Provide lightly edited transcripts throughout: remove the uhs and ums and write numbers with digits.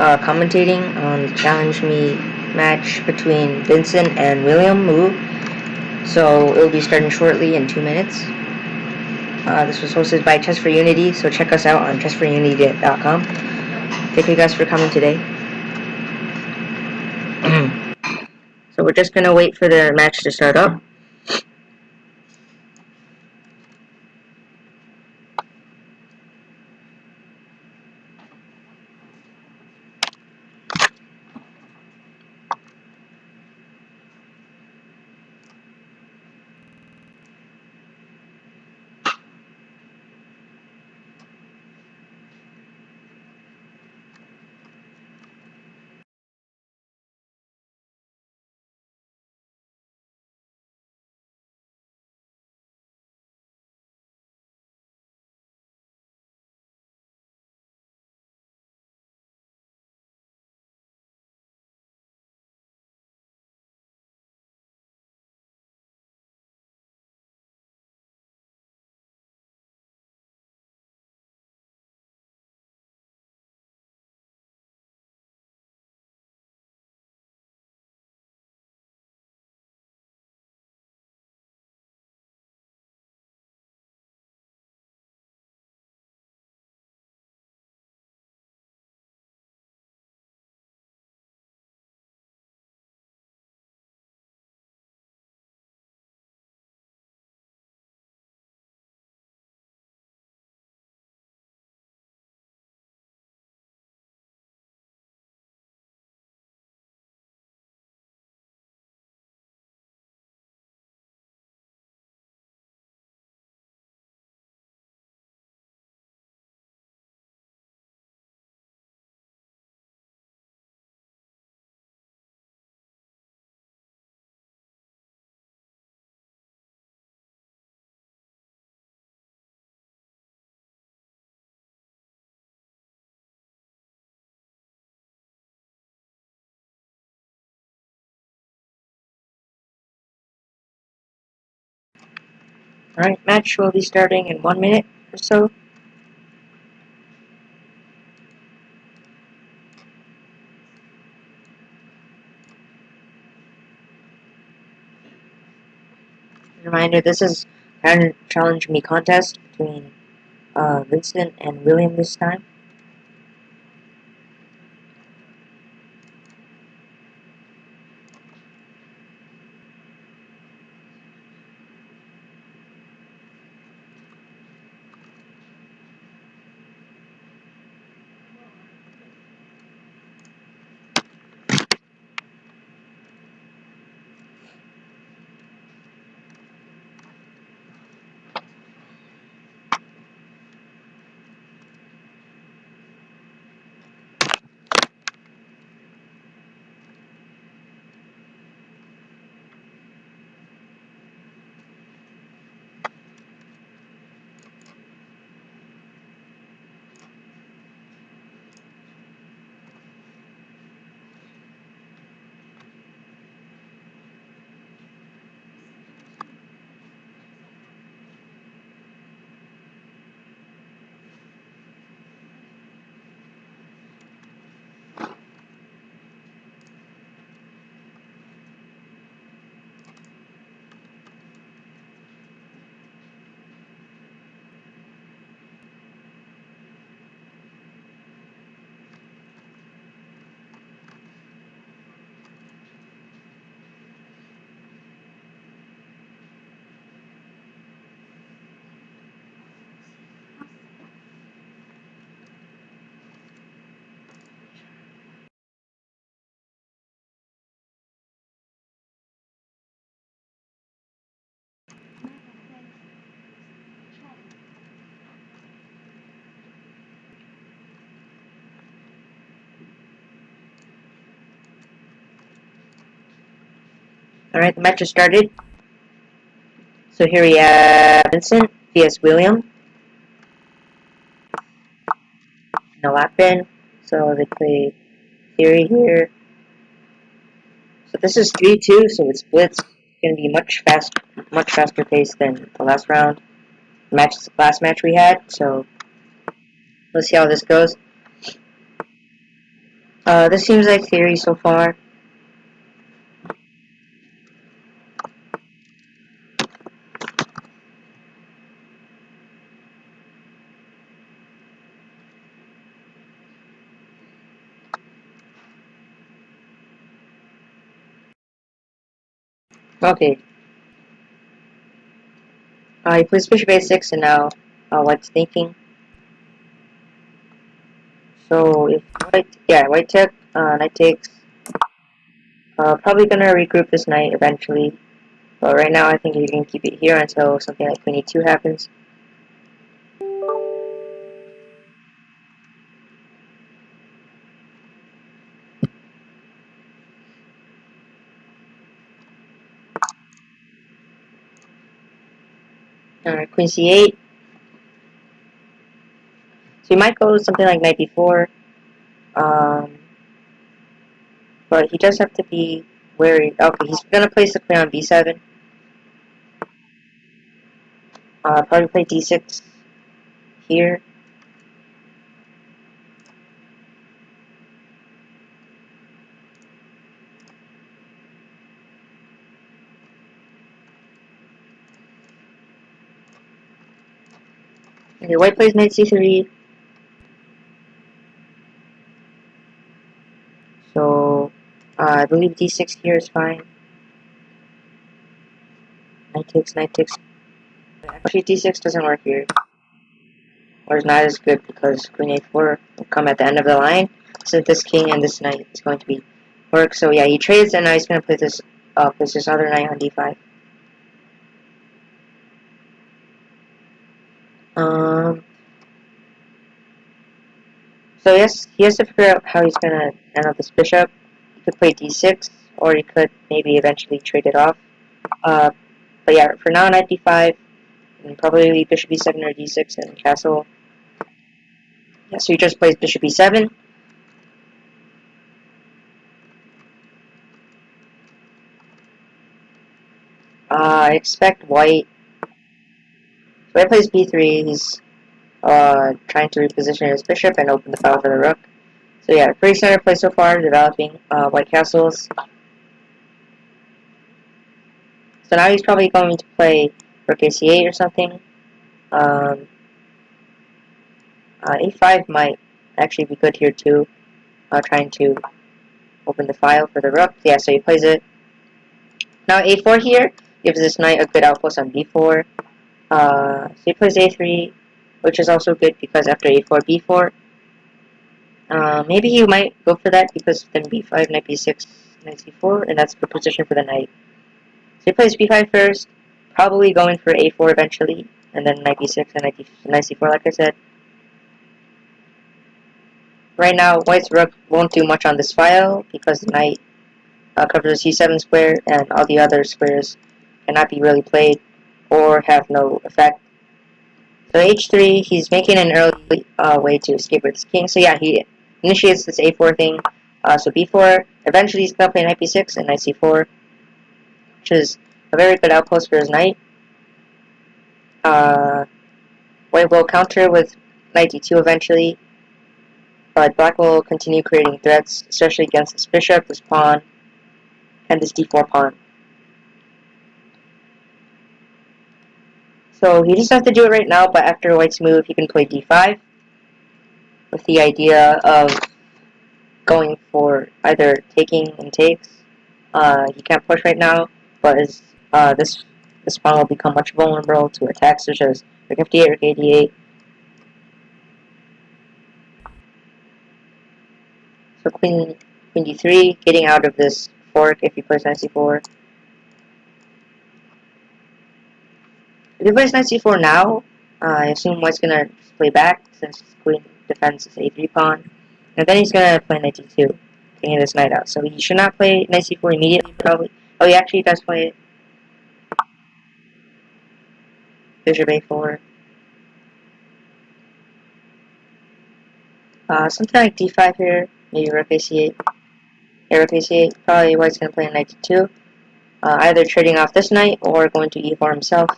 commentating on the Challenge Me match between Vincent and William Wu. So it will be starting shortly in 2 minutes. This was hosted by Chess4Unity, so check us out on chess4unity.com. Thank you guys for coming today. So we're just gonna wait for the match to start up. Alright, match will be starting in 1 minute or so. Reminder, this is a Challenge Me contest between Vincent and William this time. Alright, the match has started. So here we have Vincent vs. William. No weapon. So they play theory here. So this is 3-2, so it splits. It's gonna be much faster pace than the last round. Last match we had. So let's see how this goes. This seems like theory so far. Okay. He plays bishop a6, and now white's thinking. So if white took, knight takes. Probably gonna regroup this knight eventually. But right now I think you can keep it here until something like queen e2 happens. Queen c8. So you might go something like knight b4. But he does have to be wary. Okay, he's gonna place the queen on b7. Probably play d6 here. Okay, white plays knight c3. So I believe d6 here is fine. Knight takes, knight takes. Actually, d6 doesn't work here. Or is not as good because queen a4 will come at the end of the line. So this king and this knight is going to be work. So yeah, he trades, and now he's going to put this other knight on d5. Um, so yes, he has to figure out how he's going to handle this bishop. He could play d6, or he could maybe eventually trade it off. But yeah, for now, knight d5, and probably bishop e7 or d6 and castle. Yeah, so he just plays bishop e7. I expect white. So white plays b3. He's trying to reposition his bishop and open the file for the rook. So yeah, pretty standard play so far, developing white castles. So now he's probably going to play rook ac8 or something. Um, a5 might actually be good here too, trying to open the file for the rook. Yeah, so he plays it. Now a4 here gives this knight a good outpost on b4. So he plays a3, which is also good because after a4, b4. Maybe you might go for that because then b5, knight b6, knight c4, and that's the position for the knight. So he plays b5 first, probably going for a4 eventually, and then knight b6 and knight c4, like I said. Right now, white's rook won't do much on this file because the knight covers the c7 square, and all the other squares cannot be really played or have no effect. So h3, he's making an early way to escape with his king. So yeah, he initiates this a4 thing. So b4, eventually he's going to play knight b6 and knight c4, which is a very good outpost for his knight. White will counter with knight d2 eventually, but black will continue creating threats, especially against this bishop, this pawn, and this d4 pawn. So he doesn't have to do it right now, but after white's move, he can play d5 with the idea of going for either taking and takes. He can't push right now, but this pawn will become much vulnerable to attacks such as rook f8, rook a8. So queen d3, getting out of this fork if he plays knight c4. If he plays knight c4 now, I assume white's gonna just play back since queen defends his a3 pawn, and then he's gonna play knight d2, getting this knight out. So he should not play knight c4 immediately, probably. Oh, he actually does play it. Bishop a4. Something like d5 here, maybe rook ac8. Yeah, rook ac8. Probably white's gonna play knight d2, either trading off this knight or going to e4 himself.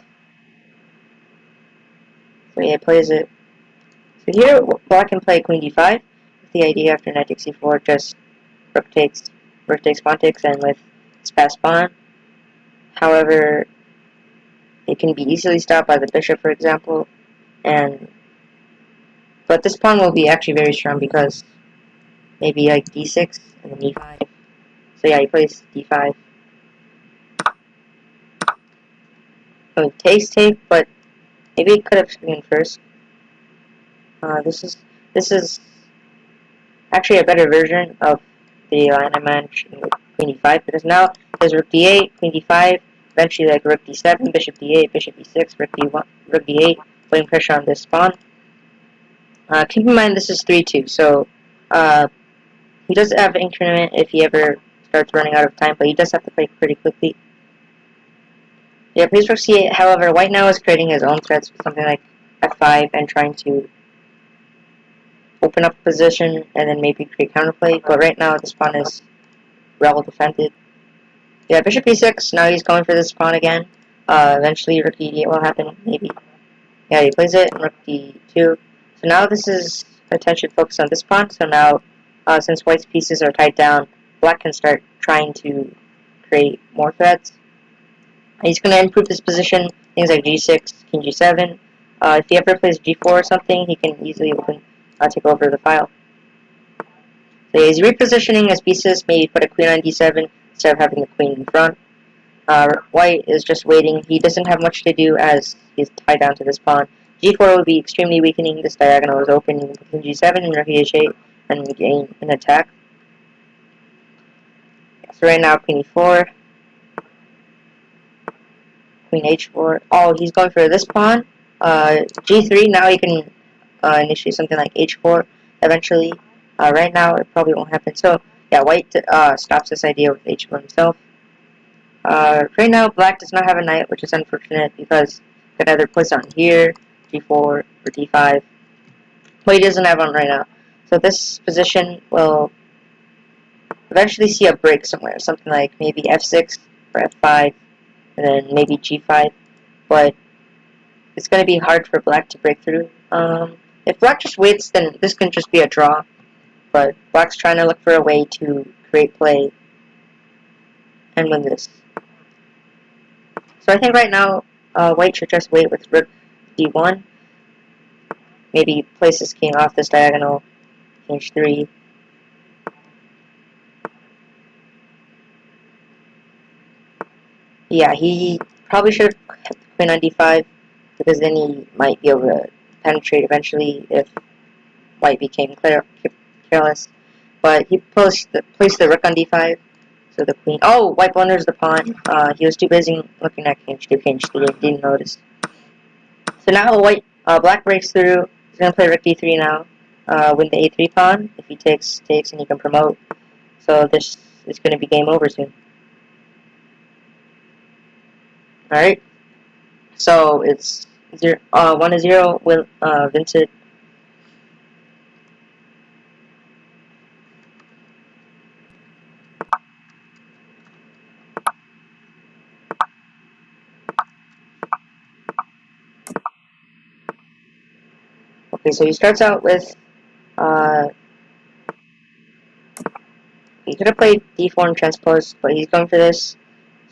So yeah, plays it. So here, black can play queen d5, with the idea after knight takes e4, just rook takes, pawn takes, and with this passed pawn. However, it can be easily stopped by the bishop, for example, but this pawn will be actually very strong because maybe like d6 and then e5. So yeah, he plays d5. So he takes take, but maybe he could have screened first. This is actually a better version of the line I mentioned with queen d5, because now there's rook d8, queen d5, eventually like rook d7, bishop d8, bishop d6, rook d8, putting pressure on this pawn. Keep in mind this is 3-2, so he does have increment if he ever starts running out of time, but he does have to play pretty quickly. Yeah, please rook c8. However, white now is creating his own threats with something like f5 and trying to open up position and then maybe create counterplay. But right now, this pawn is well defended. Yeah, bishop e6. Now he's going for this pawn again. Eventually, rook e8 will happen. Maybe. Yeah, he plays it. And rook d2. So now this is attention focused on this pawn. So now, since white's pieces are tied down, black can start trying to create more threats. He's going to improve this position, things like g6, king g7. If he ever plays g4 or something, he can easily take over the file. So yeah, he's repositioning his pieces, maybe put a queen on d7 instead of having the queen in front. White is just waiting. He doesn't have much to do as he's tied down to this pawn. g4 would be extremely weakening. This diagonal is open. You can put king g7 and rook h8 and gain an attack. So right now, queen e4. Queen h4. Oh, he's going for this pawn. G3. Now he can initiate something like h4 eventually. Right now, it probably won't happen. So, yeah, white stops this idea with h4 himself. Right now, black does not have a knight, which is unfortunate because he could either place on here, g4, or d5. But he doesn't have one right now. So this position will eventually see a break somewhere. Something like maybe f6 or f5, and then maybe g5. But it's going to be hard for black to break through. If black just waits, then this can just be a draw. But black's trying to look for a way to create play and win this. So I think right now, white should just wait with rook d1. Maybe place his king off this diagonal, king h3. Yeah, he probably should have kept the queen on d5, because then he might be able to penetrate eventually if white became careless. But he placed the rook on d5, so the queen... Oh, white blunders the pawn. He was too busy looking at king h2, king h3, didn't notice. So now black breaks through. He's going to play rook d3 now. Win the a3 pawn. If he takes, and he can promote. So this is going to be game over soon. Alright. So it's 1-0 with Vincent. Okay, so he starts out with he could have played d4 and transpose, but he's going for this.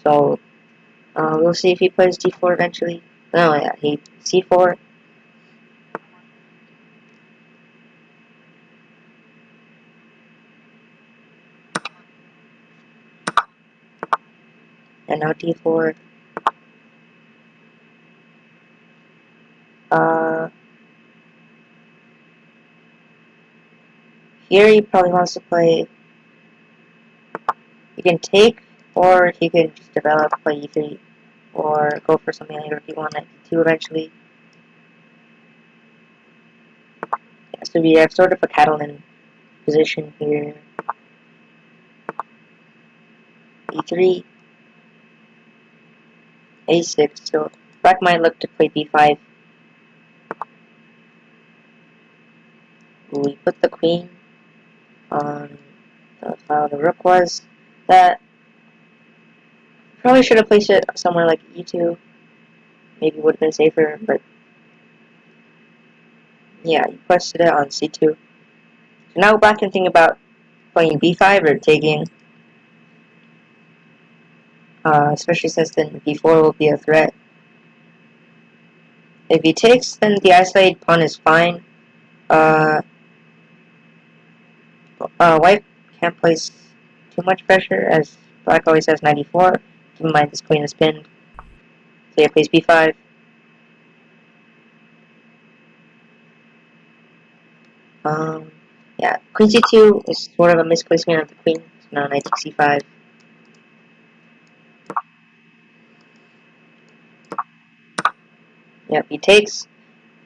So we'll see if he plays d4 eventually. No, yeah, he c4. And now d4. Here he probably wants to play. He can take, or he can just develop, play e3, or go for something like rook d1 at d2 eventually. Yeah, so we have sort of a Catalan position here. e3, a6. So black might look to play b5. We put the queen on the file the rook was. That probably should have placed it somewhere like e2. Maybe would have been safer, but yeah, he placed it on c2. So now black can think about playing b5 or taking, especially since then b4 will be a threat. If he takes, then the isolated pawn is fine. White can't place too much pressure, as black always has 94. Keep in mind this queen is pinned. So yeah, plays b5. Yeah, queen c2 is sort of a misplacement of the queen. So now knight takes c5. Yep, he takes.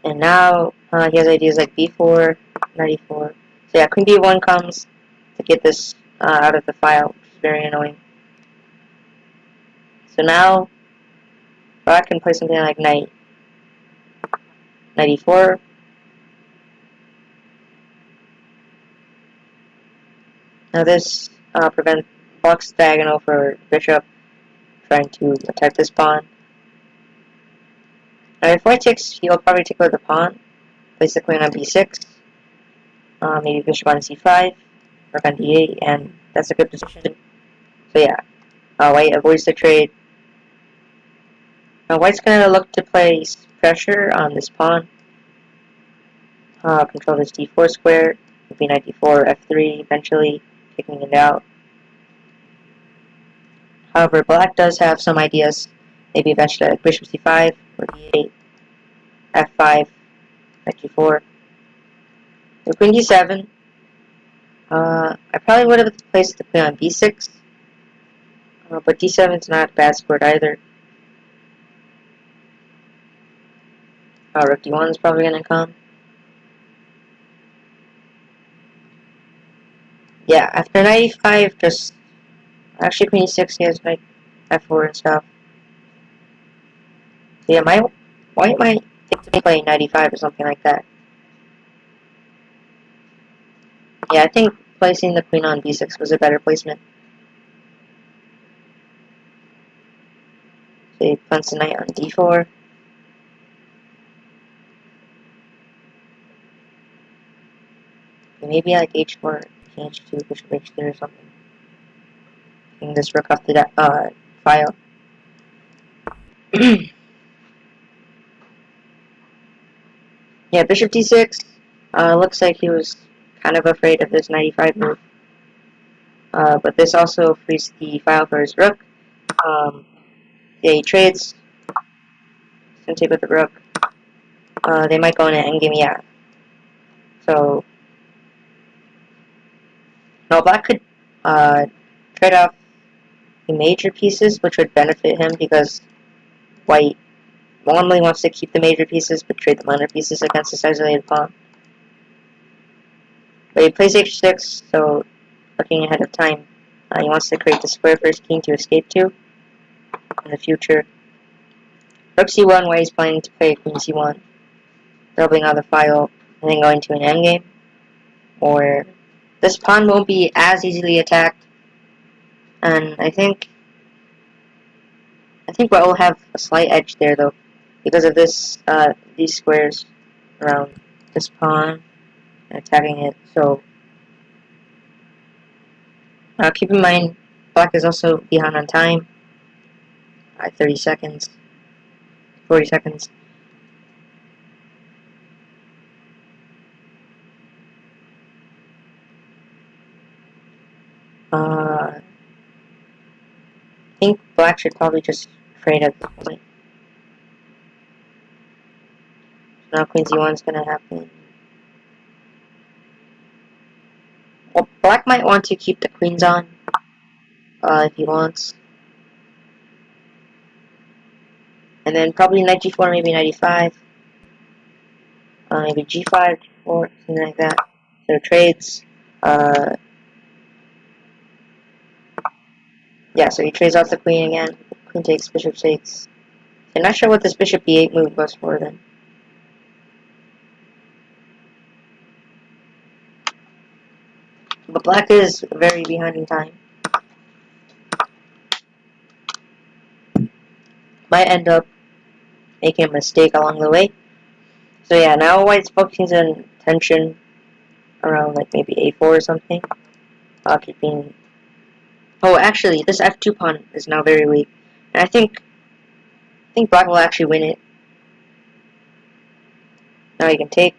And now he has ideas like b4, 94. So yeah, queen b1 comes to get this out of the file, which is very annoying. So now black can play something like knight 94. Now this prevents black's diagonal for bishop trying to attack this pawn. Now if white takes, he'll probably take out the pawn, place the queen on b6, maybe bishop on c5, rook on d8, and that's a good position. So yeah, white avoids the trade. Now white's going to look to place pressure on this pawn, control this d4 square, maybe knight d4, f3, eventually kicking it out. However, black does have some ideas, maybe eventually like bishop c5, or d8, f5, knight g4. So queen d7, I probably would have placed the queen on b6, but d7 is not bad scored either. Rook d1 is probably going to come. Yeah, after knight e5, just actually queen e6, he has knight f4 and stuff. So yeah, white might think to play knight e5 or something like that. Yeah, I think placing the queen on b6 was a better placement. So he plants the knight on d4. Maybe like h4, h2, bishop h3 or something. Getting this rook off the file. Yeah, bishop d6. Looks like he was kind of afraid of this knight e5 move. But this also frees the file for his rook. Yeah, he trades. He's gonna take with the rook. They might go in an endgame, yeah. So, no, black could trade off the major pieces, which would benefit him because white normally wants to keep the major pieces, but trade the minor pieces against this isolated pawn. But he plays h6, so looking ahead of time, he wants to create the square for his king to escape to in the future. Rook c1, white is planning to play queen c1, doubling on the file, and then going to an endgame, or this pawn won't be as easily attacked, and I think white will have a slight edge there though, because of this these squares around this pawn and attacking it. So keep in mind, black is also behind on time. 30 seconds, 40 seconds. I think black should probably just trade at this point. So now queen c1 is going to happen. Well, black might want to keep the queens on if he wants. And then probably knight g4, maybe knight e5. Maybe g5, or something like that. So trades. Yeah, so he trades off the queen again. Queen takes, bishop takes. I'm not sure what this bishop e8 move was for then. But black is very behind in time. Might end up making a mistake along the way. So yeah, now white's focusing on tension around like maybe a4 or something. keeping... Oh, actually, this f2 pawn is now very weak. And I think black will actually win it. Now he can take.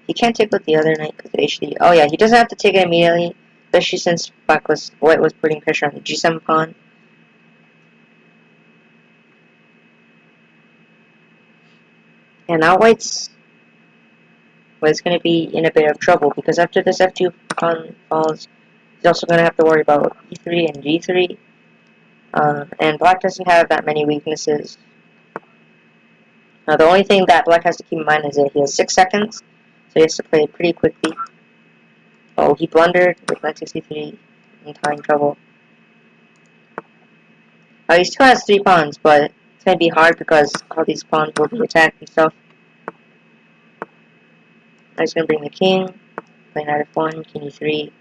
He can't take with the other knight because of HD. Oh yeah, he doesn't have to take it immediately, especially since white was putting pressure on the G7 pawn. And now white's going to be in a bit of trouble because after this f2 pawn falls, he's also going to have to worry about e3 and g3. And black doesn't have that many weaknesses. Now the only thing that black has to keep in mind is that he has 6 seconds, so he has to play it pretty quickly. Oh, he blundered with knight 63 in time trouble. He still has 3 pawns, but it's going to be hard because all these pawns will be attacked and stuff. Now he's going to bring the king, play knight f1, king e3.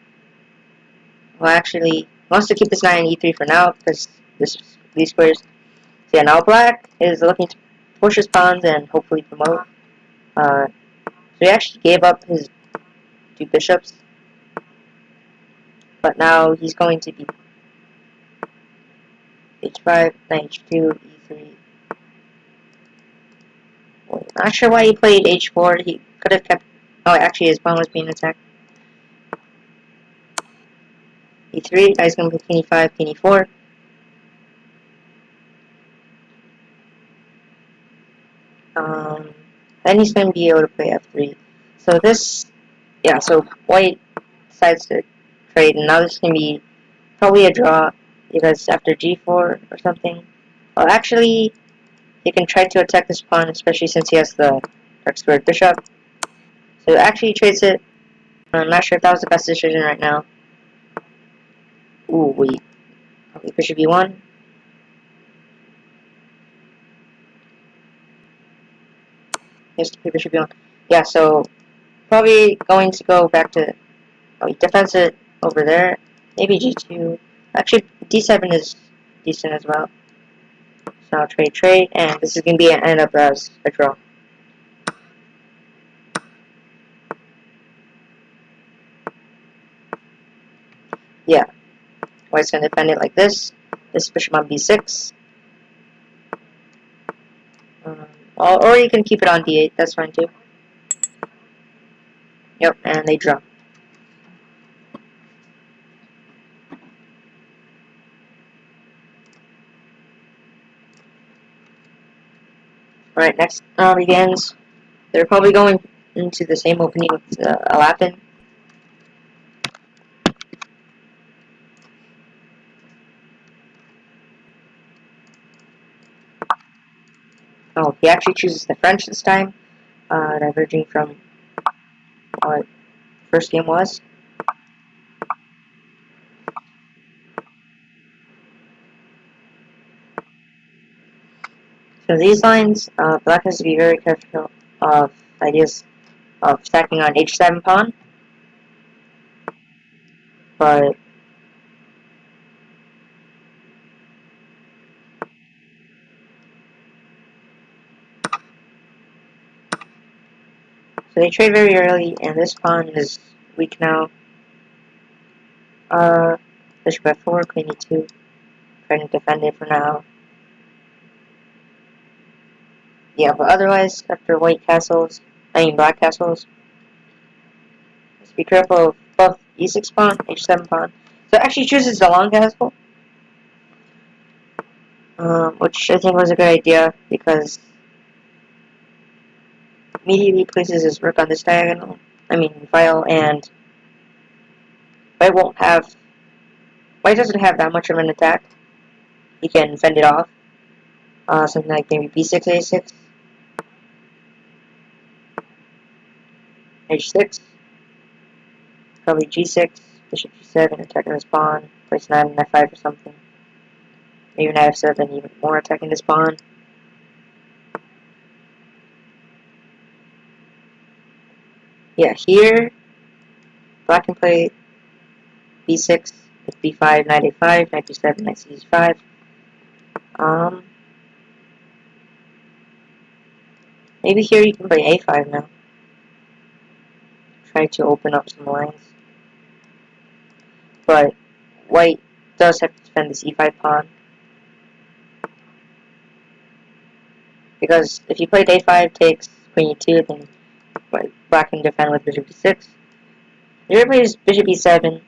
Well, actually, he wants to keep this knight in e3 for now because these squares. So yeah, now black is looking to push his pawns and hopefully promote. So he actually gave up his 2 bishops, but now he's going to be h5, knight h2, e3. Well, not sure why he played h4. He could have kept... Oh, actually, his pawn was being attacked. e3, now he's going to play king e5, king e4. Then he's going to be able to play f3. So this... Yeah, so white decides to trade, and now this is going to be probably a draw, because after g4 or something... Well, actually, he can try to attack this pawn, especially since he has the dark squared bishop. So actually he trades it. I'm not sure if that was the best decision right now. Ooh, wait. Okay, bishop e1. Here's the bishop e1. Yeah, so probably going to go back to... Oh, he defends it over there. Maybe g2. Actually, d7 is decent as well. So I'll trade, and this is going to be end up as a draw. Yeah, white's going to defend it like this. This bishop on b6. Or you can keep it on d8, that's fine too. Yep, and they draw. Alright, next begins. They're probably going into the same opening with Alapin. Oh, he actually chooses the French this time, diverging from what first game was. So these lines, black has to be very careful of ideas of stacking on h7 pawn, but so they trade very early, and this pawn is weak now. Bishop f4, queen e2, trying to defend it for now. Yeah, but otherwise, after black castles, just be careful of both e6 pawn, h7 pawn. So it actually chooses the long castle, which I think was a good idea because immediately places his rook on this diagonal, file, and white white doesn't have that much of an attack. He can fend it off. Something like maybe b6, a6, h6, probably g6, bishop g7, attacking this pawn, place knight on f5 or something. Maybe knight f7, even more attacking this pawn. Yeah, here, black can play b6, b5, knight a5, knight b7, knight c5. Maybe here you can play a5 now. try to open up some lines. But white does have to defend this e5 pawn. Because if you played a5 takes queen e2, then black can defend with bishop d6. If you plays bishop e7,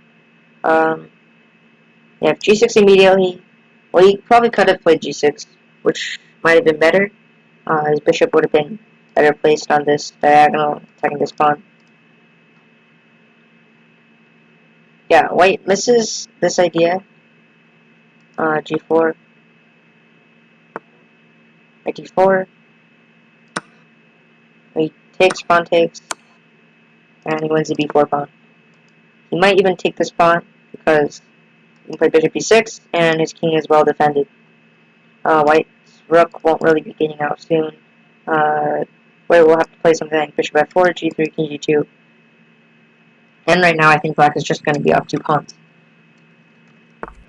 you have g6 immediately. Well, he probably could have played g6, which might have been better. His bishop would have been better placed on this diagonal, attacking this pawn. Yeah, white misses this idea. G4, knight d4. He takes, pawn takes, and he wins the b4 pawn. He might even take this pawn because he can play bishop b6, and his king is well defended. White's rook won't really be getting out soon. White will have to play something like bishop f4, g3, king g2. And right now I think black is just going to be up 2 pawns.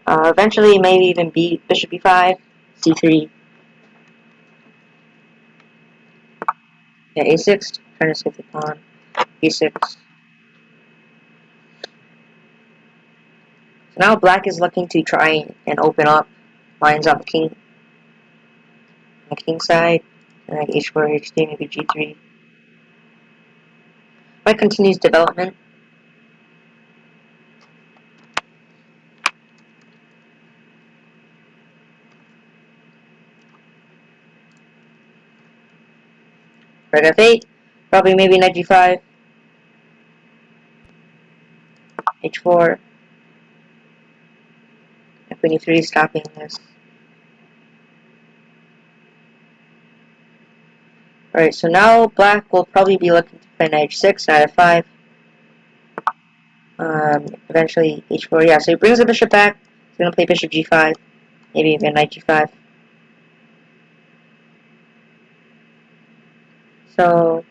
Eventually maybe even beat bishop b5, c3. Yeah, a6, trying to save the pawn. b6. So now black is looking to try and open up lines on the king side. And like h4, h3, maybe g3. White continues development. Red f8, probably maybe knight g5, h4, and queen e3 stopping this. Alright, so now black will probably be looking to play knight h6, knight f5, eventually h4, yeah, so he brings the bishop back, he's going to play bishop g5, maybe even knight g5. So,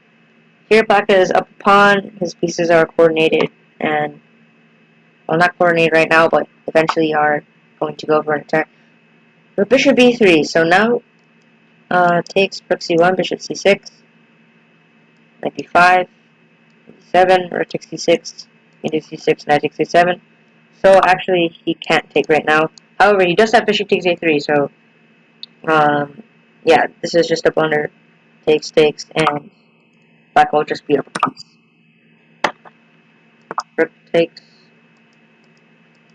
here black is up a pawn, his pieces are coordinated, and, well, not coordinated right now, but eventually are going to go for an attack. But bishop b3, so now, takes rook c1, bishop c6, knight b5, d7, rook takes c6, into c6, knight takes a7. So actually, he can't take right now. However, he does have bishop takes a3, so, yeah, this is just a blunder. Takes, and black will just beat up a piece. Rook takes,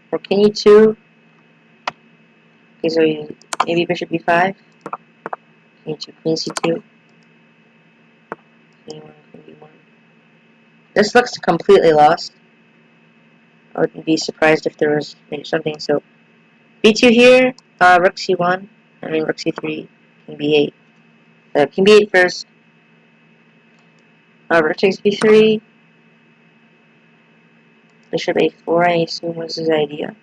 for king e2. Okay, so maybe bishop b5. King e2, queen c2. King e1, queen b1. This looks completely lost. I wouldn't be surprised if there was maybe something. So b2 here, rook c1, rook c3, king b8. King b8 first. Rook takes b3. Bishop a4, I assume was his idea.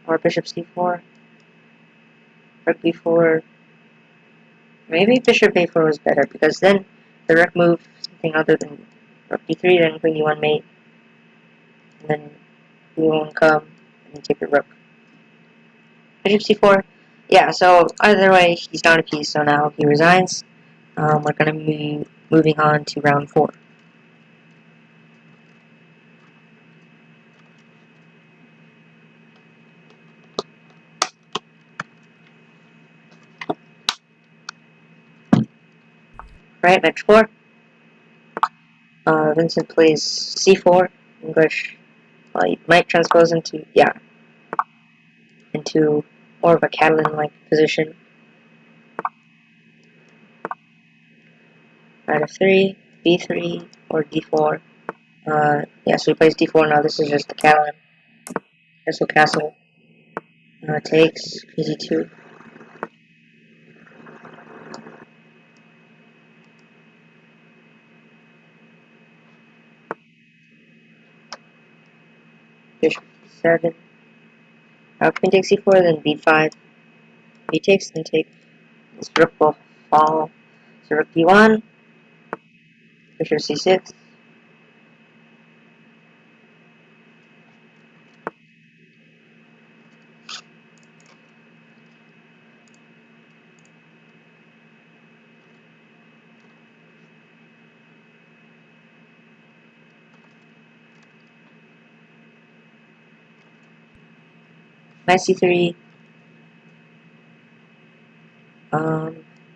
Or bishop c4. Rook b4. Maybe bishop a4 was better, because then the rook moved something other than rook d3, then queen e1 mate. And then queen e1 come, and then take the rook. Bishop c4. Yeah, so either way, he's down a piece, so now he resigns. We're going to be moving on to round 4. Right, match 4. Vincent plays c4, English. Well, he might transpose into, yeah, into more of a Catalan-like position. Knight f3, b3, or d4. Yeah, so he plays d4 now. This is just the Catalan. Castle. Takes, easy2. Bishop d7. Queen takes c4, then b5. B takes, then take. This rook will fall. So rook d1. Bishop c6. knight c3.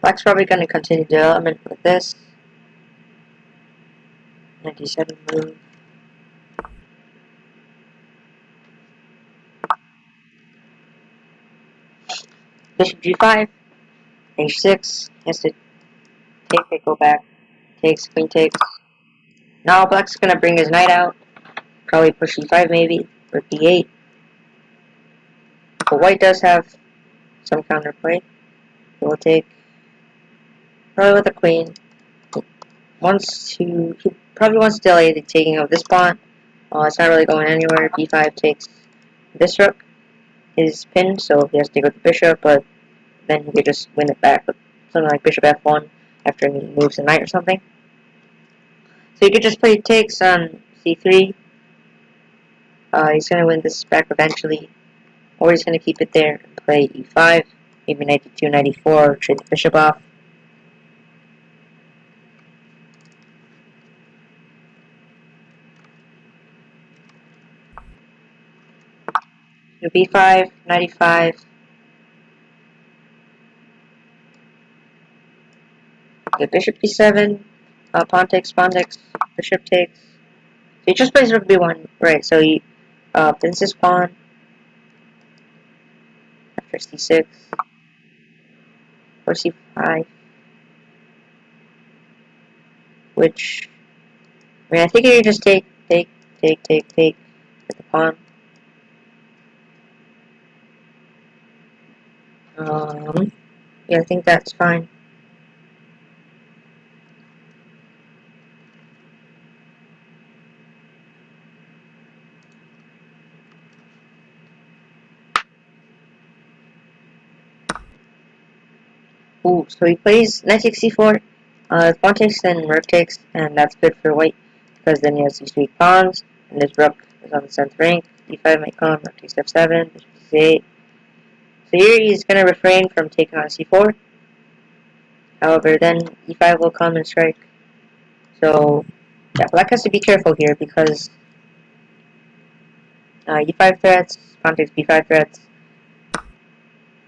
Black's probably going to continue development with this. Knight d7 move. Bishop g5. h6. He has to take, go back. Takes, queen takes. Now Black's going to bring his knight out. Probably push e5 maybe. Or d8. But White does have some counterplay. We'll take probably with the queen. He probably wants to delay the taking of this pawn. It's not really going anywhere. b5 takes this rook. Is pinned, so he has to take with the bishop, but then he could just win it back with something like bishop f1 after he moves the knight or something. So he could just play takes on c3. He's going to win this back eventually, or he's going to keep it there and play e5, maybe knight d2, knight e4, trade the bishop off. b5, knight e5. The bishop b7, pawn takes, bishop takes. So he just plays rook b1, right? So he pins his pawn after c6, or c5, which, I mean, I think you just take with the pawn. Yeah, I think that's fine. Ooh, so he plays knight takes c4, pawn takes, then rook takes, and that's good for white, because then he has these weak pawns, and his rook is on the 7th rank. d5 might come, rook takes f7, bishop c8. So here he's going to refrain from taking on c4. However, then e5 will come and strike. So, yeah, black has to be careful here, because e5 threats, pawn takes b5 threats.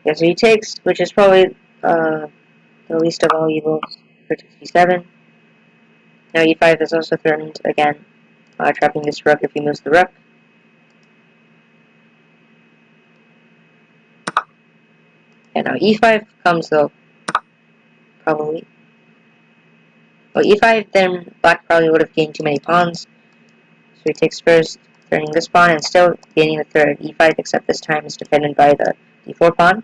Yeah, so he takes, which is probably the least of all evils. Rook takes b7. Now e5 is also threatened again, trapping this rook if he moves the rook. And now e5 comes though, probably. Well, e5, then black probably would have gained too many pawns. So he takes first, threatening this pawn, and still gaining the third. e5, except this time is defended by the d4 pawn.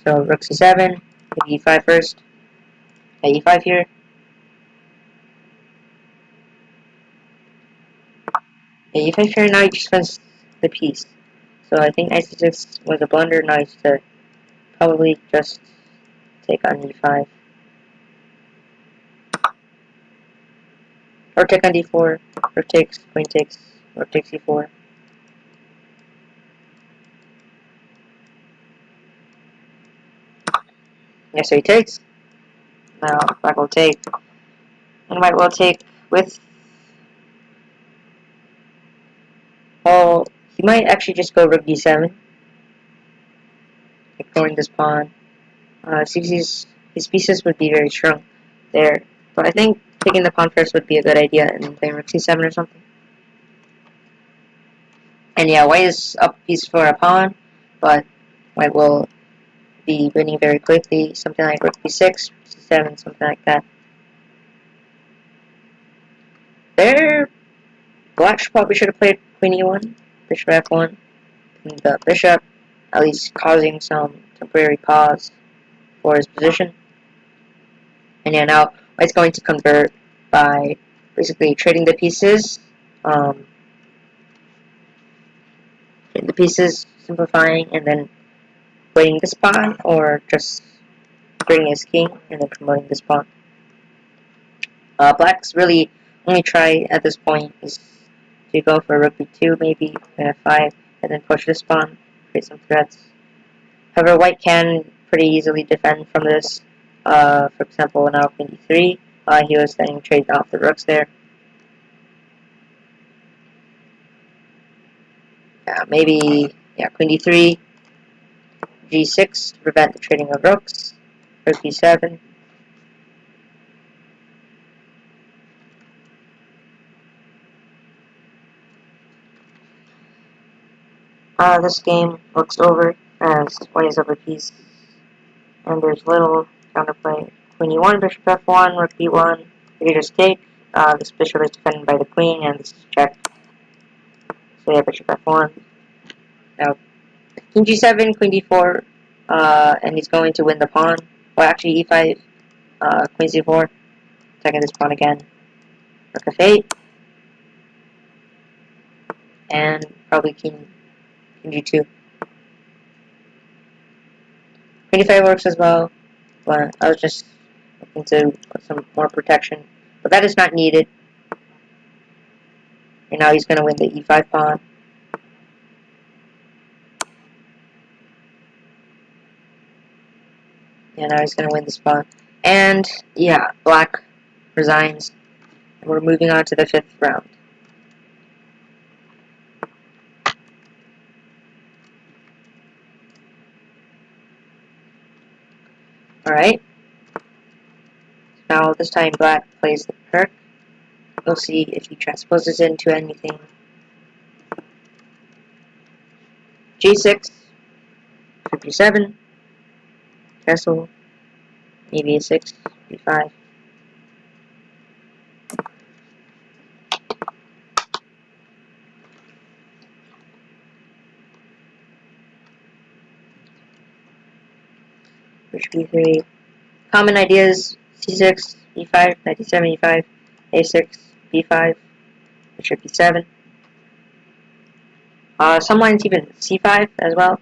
So rook c7, e5 first. e5 here. e5 here, now he just wins the piece. So I think knight c6 was a blunder. Now he's to probably just take on e5. Or take on d4. Rook takes, queen takes, rook takes e4. Yeah, so he takes. Now black will take. And white will take with... Well, he might actually just go rook d7. Ignoring this pawn. His pieces would be very strong there. But I think taking the pawn first would be a good idea and playing rook c7 or something. And yeah, white is up a piece for a pawn, but white will be winning very quickly. Something like rook b6, c7, something like that. There, black probably should have played queen e1, bishop f1, and the bishop, at least causing some temporary pause for his position. And yeah, now white's going to convert by basically trading the pieces, simplifying, and then waiting this pawn, or just bringing his king and then promoting this pawn. Black's really only try at this point is to go for rook b2 maybe, and f5, and then push this pawn, create some threats. However, white can pretty easily defend from this. For example, now queen d3, he was then trading off the rooks there. maybe, queen d3, g6 to prevent the trading of rooks, rook b7. This game looks over as white is up a piece, and there's little counterplay. Queen e1, bishop f1, rook b1, you just take. This bishop is defended by the queen, and this is check. So yeah, bishop f1. Now, king g7, queen d4, and he's going to win the pawn. Well, actually, e5, queen c4, attacking this pawn again. Rook f8, and probably king g2. Queen d5 works as well, but I was just looking to put some more protection. But that is not needed. And now he's going to win the e5 pawn. And now he's going to win this pawn. And, yeah, black resigns. And we're moving on to the 5th round. Alright. Now, this time black plays the perk. We'll see if he transposes it into anything. g6, rook b7, castle, maybe a6, b5. Bishop b3. Common ideas: c6, e5, knight d7, e5, a6, b5, bishop b7. Some lines even c5 as well.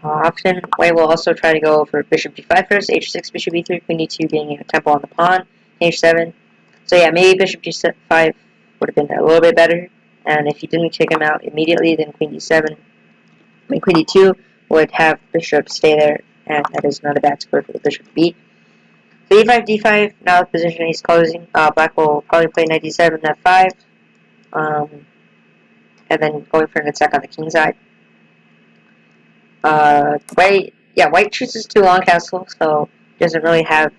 Often, white will also try to go for bishop d5 first, h6, bishop e3, queen d2 being a tempo on the pawn, h7. So yeah, maybe bishop d5 would have been a little bit better. And if you didn't kick him out immediately, then queen d7. Then queen d2 would have bishop stay there, and that is not a bad score for the bishop to beat. So e5, d5, now the position he's closing. Black will probably play knight d7, f5. And then going for an attack on the king side. White chooses to long castle, so doesn't really have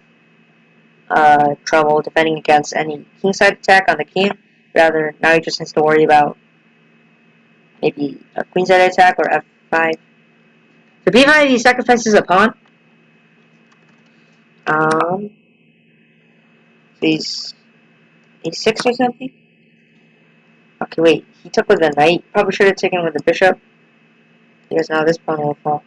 trouble defending against any king side attack on the king. Rather, now he just has to worry about maybe a queen side attack or f5. So b5, he sacrifices a pawn. So he's a6 or something. Okay, wait. He took with the knight. Probably should have taken with the bishop, because now this pawn will fall.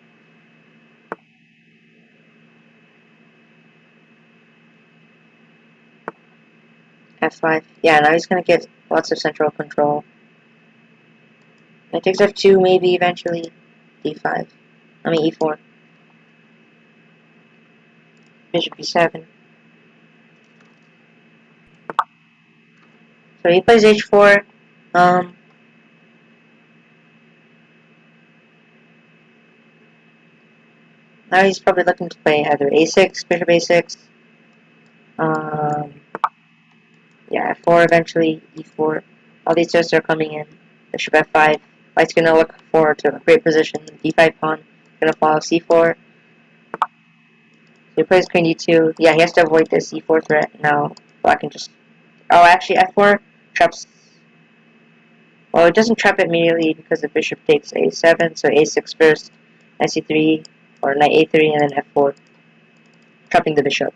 f5. Yeah, now he's gonna get lots of central control. Knight takes f2, maybe eventually. d5. I mean e4. Bishop b7. So he plays h4. Now he's probably looking to play either a6, bishop a6. Yeah, f4 eventually, e4. All these threats are coming in. Bishop f5. White's gonna look forward to a great position. d5 pawn. Gonna follow c4. So he plays queen d2. Yeah, he has to avoid this e4 threat. Now black can just... Oh, actually, f4 traps... Well, it doesn't trap it immediately because the bishop takes a7, so a6 first, knight c3, or knight a3, and then f4, trapping the bishop.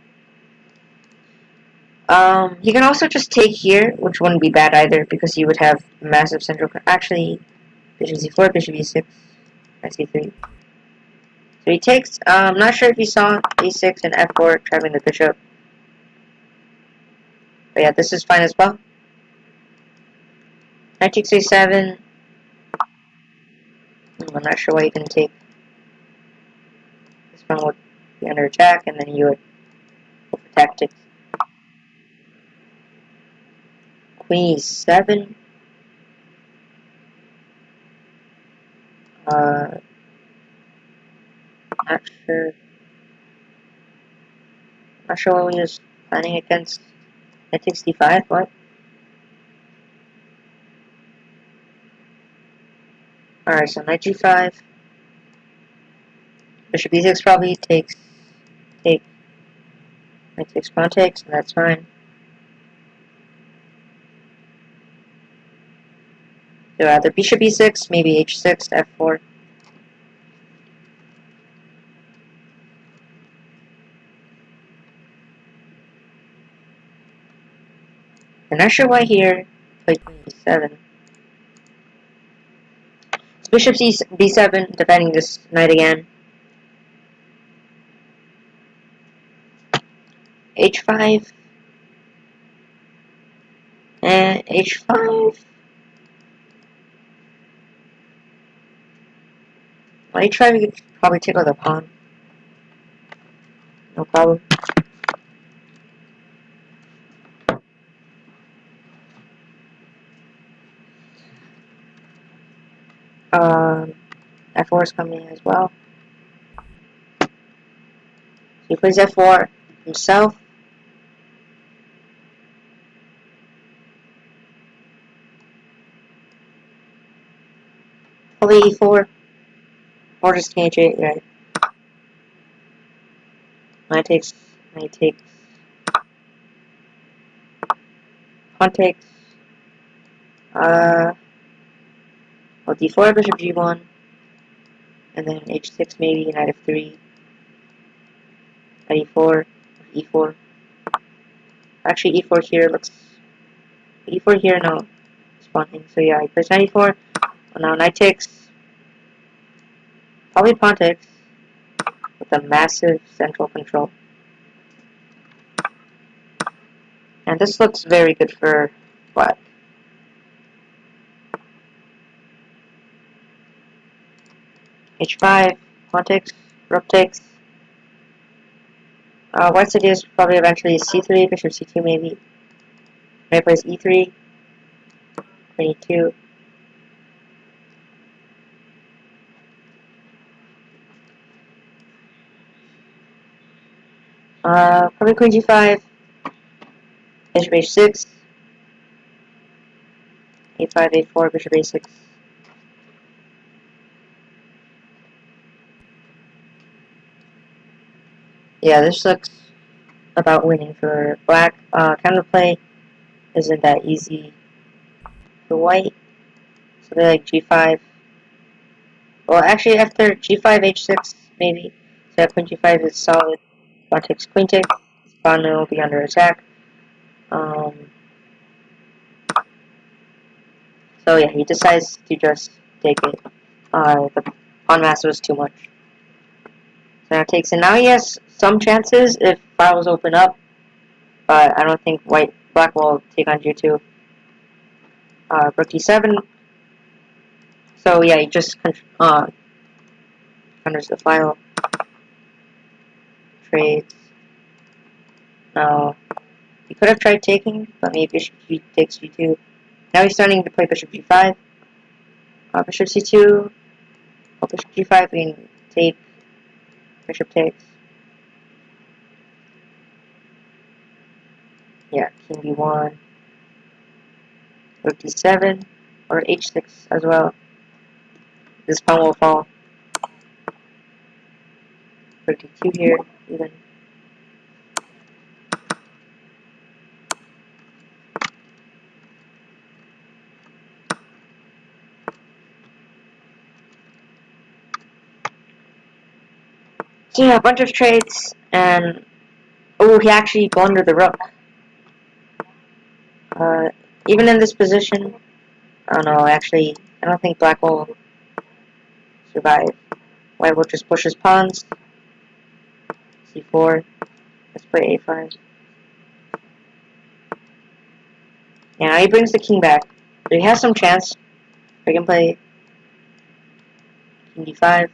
He can also just take here, which wouldn't be bad either, because he would have massive central... Actually, bishop c4, bishop e6, knight c3. So he takes... I'm not sure if he saw a6 and f4 trapping the bishop. But yeah, this is fine as well. Knight takes a7. I'm not sure why he didn't take. This one would be under attack, and then he would go for tactics. Queen e7. Not sure. Not sure what he was planning against. Knight takes d5. What? Alright, so knight g5. Bishop e6 probably take. Knight takes, pawn takes, and that's fine. So either bishop e6, maybe h6 to f4. I'm not sure why here. Play queen e7. So bishop b7, defending this knight again. h5. And h5. Well, h5 you could probably take out the pawn. No problem. F4 is coming as well. So he plays f4 himself. Probably e4. Or just kh8, right? Knight takes, pawn takes. Well, d4, bishop g1. And then h6 maybe, knight f3. Knight e4, e4. Actually, e4 here looks. E4 here, no. Spawning. So yeah, he plays knight e4. Well, now knight takes. Probably pawn takes. With a massive central control. And this looks very good for black. h5, pawn takes, rook takes. White's idea is probably eventually c3, bishop c2 maybe. Knight plays e3, queen e2. Probably queen g5, bishop h6, a5, a4, bishop a6. Yeah, this looks about winning for black. Counterplay isn't that easy for white. So they like g5. Well, actually, after g5, h6, maybe. So yeah, queen g5 is solid. Pawn takes, queen takes. Pawn will be under attack. So yeah, he decides to just take it. The pawn mass was too much. So now takes it. Now he has some chances if files open up, but I don't think black will take on g2. Rook d7. So yeah, he just counters the file. Trades. Now he could have tried taking, but maybe bishop g takes g2. Now he's starting to play bishop g5. Bishop c2. Oh, bishop g5. We can take. Bishop takes. Yeah, king b1. Rook d7 or h6 as well. This pawn will fall. Rook d2 here, even. So yeah, a bunch of trades, and oh, he actually blundered the rook. Even in this position, I don't know. Actually, I don't think black will survive. White will just push his pawns. c4. Let's play a5. Yeah, now he brings the king back. So he has some chance. We can play king d5.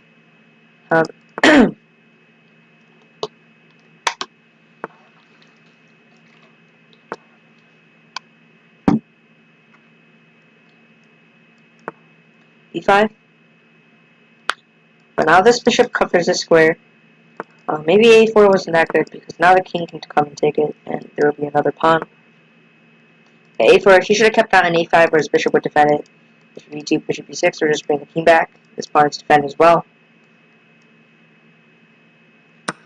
d5. But now this bishop covers the square. Maybe a4 wasn't that good because now the king can come and take it, and there will be another pawn. Okay, a4. He should have kept on an a5 where his bishop would defend it. Bishop e2, bishop e6, or just bring the king back. This pawn's defend as well.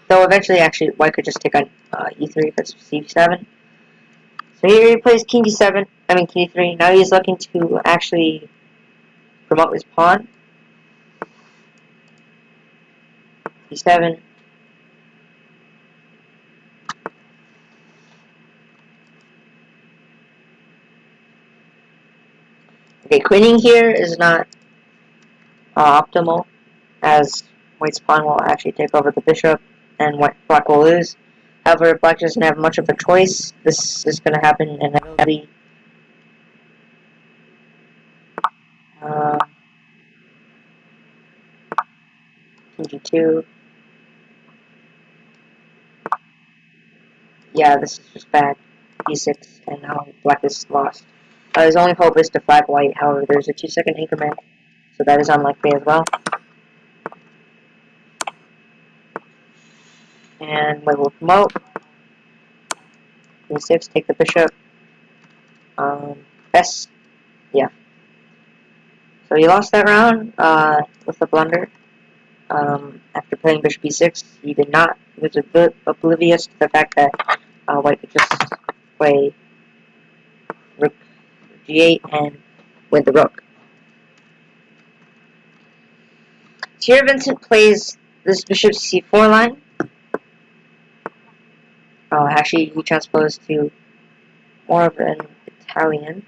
Though eventually, actually, white could just take on e3, that's c7. So here he plays king d7, king d3. Now he's looking to actually promote his pawn. d7. Okay, queening here is not optimal, as white's pawn will actually take over the bishop, and black will lose. However, black doesn't have much of a choice. This is going to happen inevitably. King g2. Yeah, this is just bad. e6, and now black is lost. His only hope is to flag white. However, there's a 2-second increment, so that is unlikely as well. And white will promote. e6, take the bishop. Best, yeah. So he lost that round with a blunder. After playing bishop e6, he did not. He was oblivious to the fact that white could just play rook g8 and win the rook. So here Vincent plays this bishop c4 line. Actually, he transposed to more of an Italian.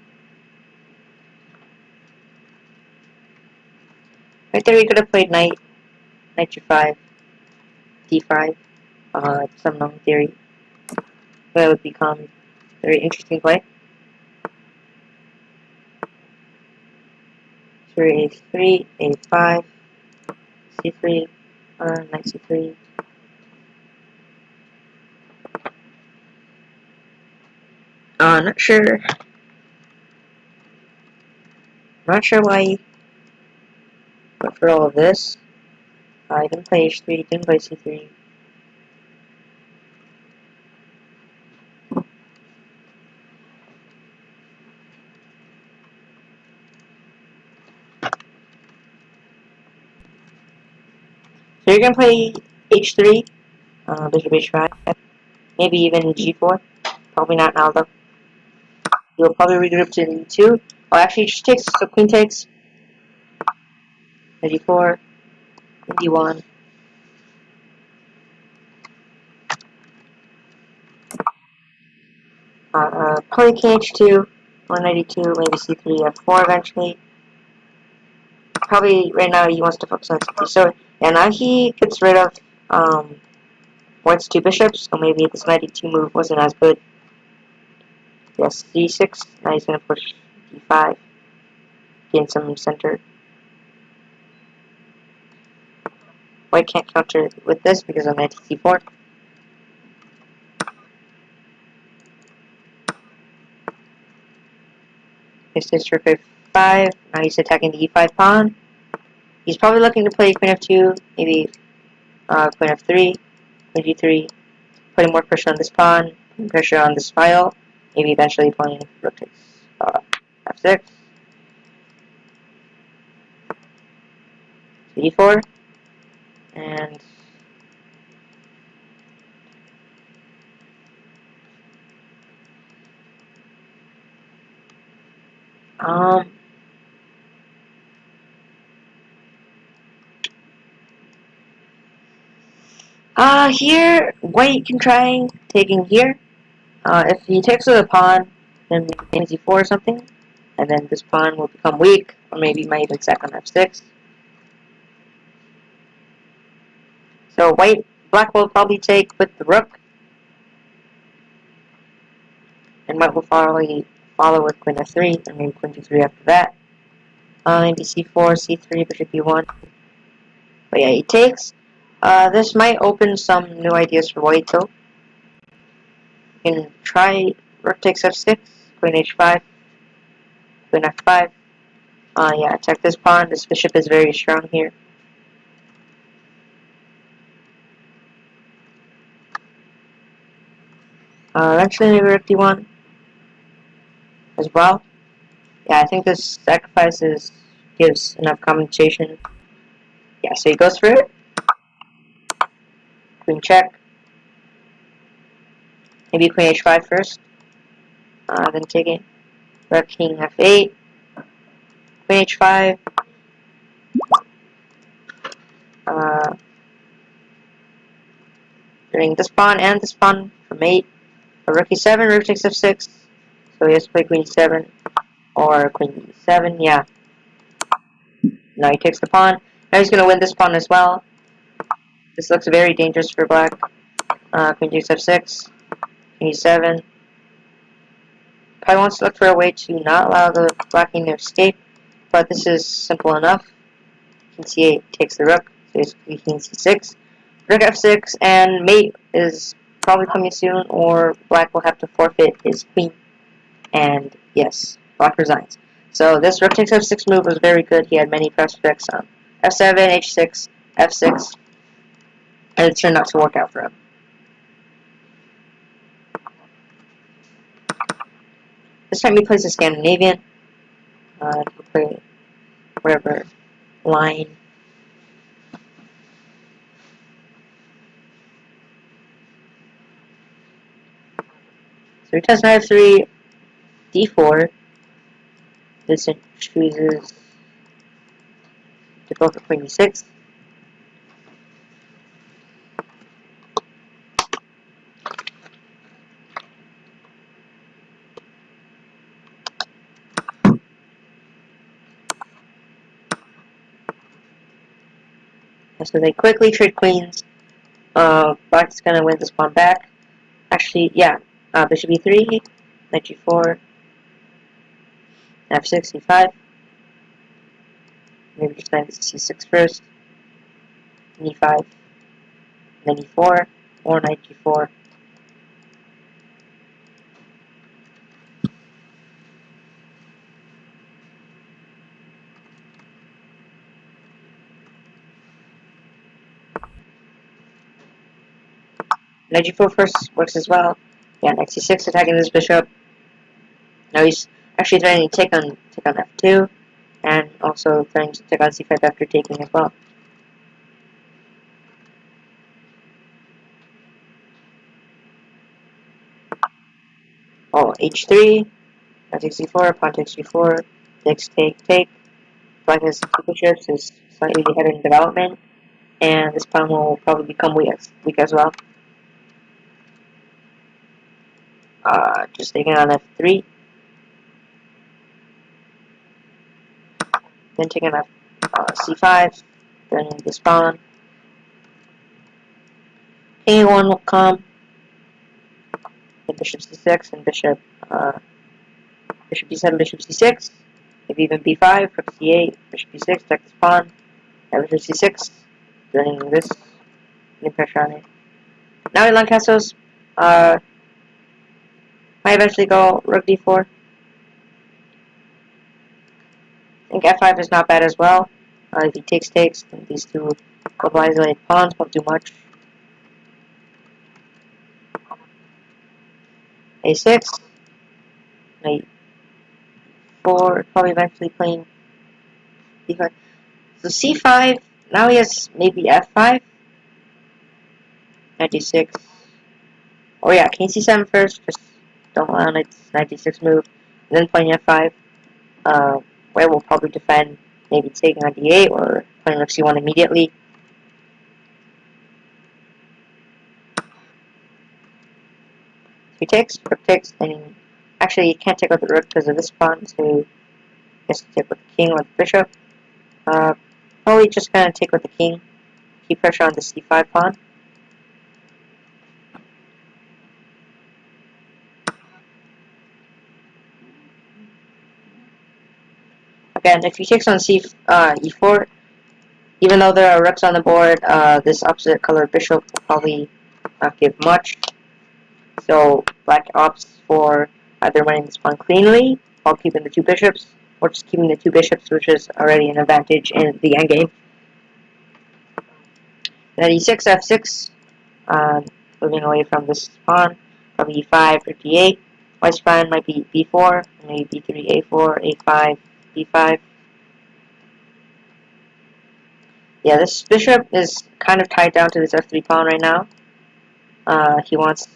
Right there, he could have played knight g5, d5, some known theory. That would become a very interesting play. So a3, a5, c3, knight c3. Not sure. Not sure why he went for all of this. He didn't play h3, didn't play c3. So you're gonna play h3, bishop h5, maybe even g4. Probably not now though. You'll probably regroup to d2. Oh, actually, it just takes, so queen takes, d4, d1. Play king h2, 192, maybe c3, f4 eventually. Probably right now he wants to focus on c3. So, yeah, now he gets rid of white's two bishops, so maybe this knight e2 move wasn't as good. Yes, c6, now he's going to push d5, gain some center. White can't counter with this because of knight c4. This is rook f5, now he's attacking the e5 pawn. He's probably looking to play queen f2, maybe queen f3, queen g3, putting more pressure on this pawn, putting pressure on this file, maybe eventually playing rook takes f6, e4, and here white can try taking here. If he takes with a pawn, then maybe e4 or something, and then this pawn will become weak, or maybe might even sack on f6. So black will probably take with the rook, and white will follow with queen f3, and maybe queen g3 after that. Maybe c4, c3, bishop e1. But yeah, he takes. This might open some new ideas for white though. You can try rook takes f6, queen h5, queen f5. Yeah, attack this pawn. This bishop is very strong here. Eventually maybe rook d1 as well. Yeah, I think this sacrifices gives enough compensation. Yeah, so he goes for it. Queen check. Maybe queen h5 first. Then take it. Rook king f8. Queen h5. Doing this pawn and this pawn for mate. Rook e7, rook takes f6. So he has to play queen e7 or queen e7. Yeah. Now he takes the pawn. Now he's going to win this pawn as well. This looks very dangerous for black. Queen takes f6. Queen e7. Probably wants to look for a way to not allow the black king to escape, but this is simple enough. King c8 takes the rook. So basically king c6. Rook f6, and mate is probably coming soon, or black will have to forfeit his queen. And yes, black resigns. So this rook takes f6 move was very good. He had many prospects on f7, h6, f6, and it turned out to work out for him. This time he plays a Scandinavian. He'll play whatever line. So he does knight f3, d4. Vincent chooses to go for queen e6. And so they quickly trade queens. Black's gonna win this pawn back. Actually, yeah. Bishop e3, knight g4, f6, e5. Maybe just knight c6 first, and e5, then e4, or knight g4. Knight g4 first works as well. Yeah, knight c6 attacking this bishop. Now he's actually threatening to take on f2, and also threatening to take on c5 after taking as well. Oh, h3, knight takes c4, pawn takes g4, takes, take. Black has two bishops, is slightly ahead in development, and this pawn will probably become weak as well. Just taking on f3, then taking on c5, then this pawn. King a1 will come, then bishop c6, and bishop d7, bishop c6, maybe even b5, rook c8, bishop b6, attack this pawn, and bishop c6, doing this, putting pressure on it. Now in Lancastle's, might eventually go rook d4. I think f5 is not bad as well. If he takes, then these two global isolated pawns won't do much. a6, knight 4, probably eventually playing d5. So c5, now he has maybe f5, knight d6. Oh yeah, king c7 first, just don't allow knight d6 move, and then playing f5, where we'll probably defend, maybe taking on d8, or playing rook c1 immediately. He takes, rook takes, and actually he can't take with the rook because of this pawn, so he has to take with the king or the bishop. Probably just gonna take with the king, keep pressure on the c5 pawn. Again, if he takes on e4, even though there are rooks on the board, this opposite color bishop will probably not give much. So black opts for either winning this pawn cleanly while keeping the two bishops, or just keeping the two bishops, which is already an advantage in the endgame. Then e6, f6, moving away from this pawn, probably e5 or d8. White's plan might be b4, maybe b3, a4, a5, b5. Yeah, this bishop is kind of tied down to this f3 pawn right now. He wants...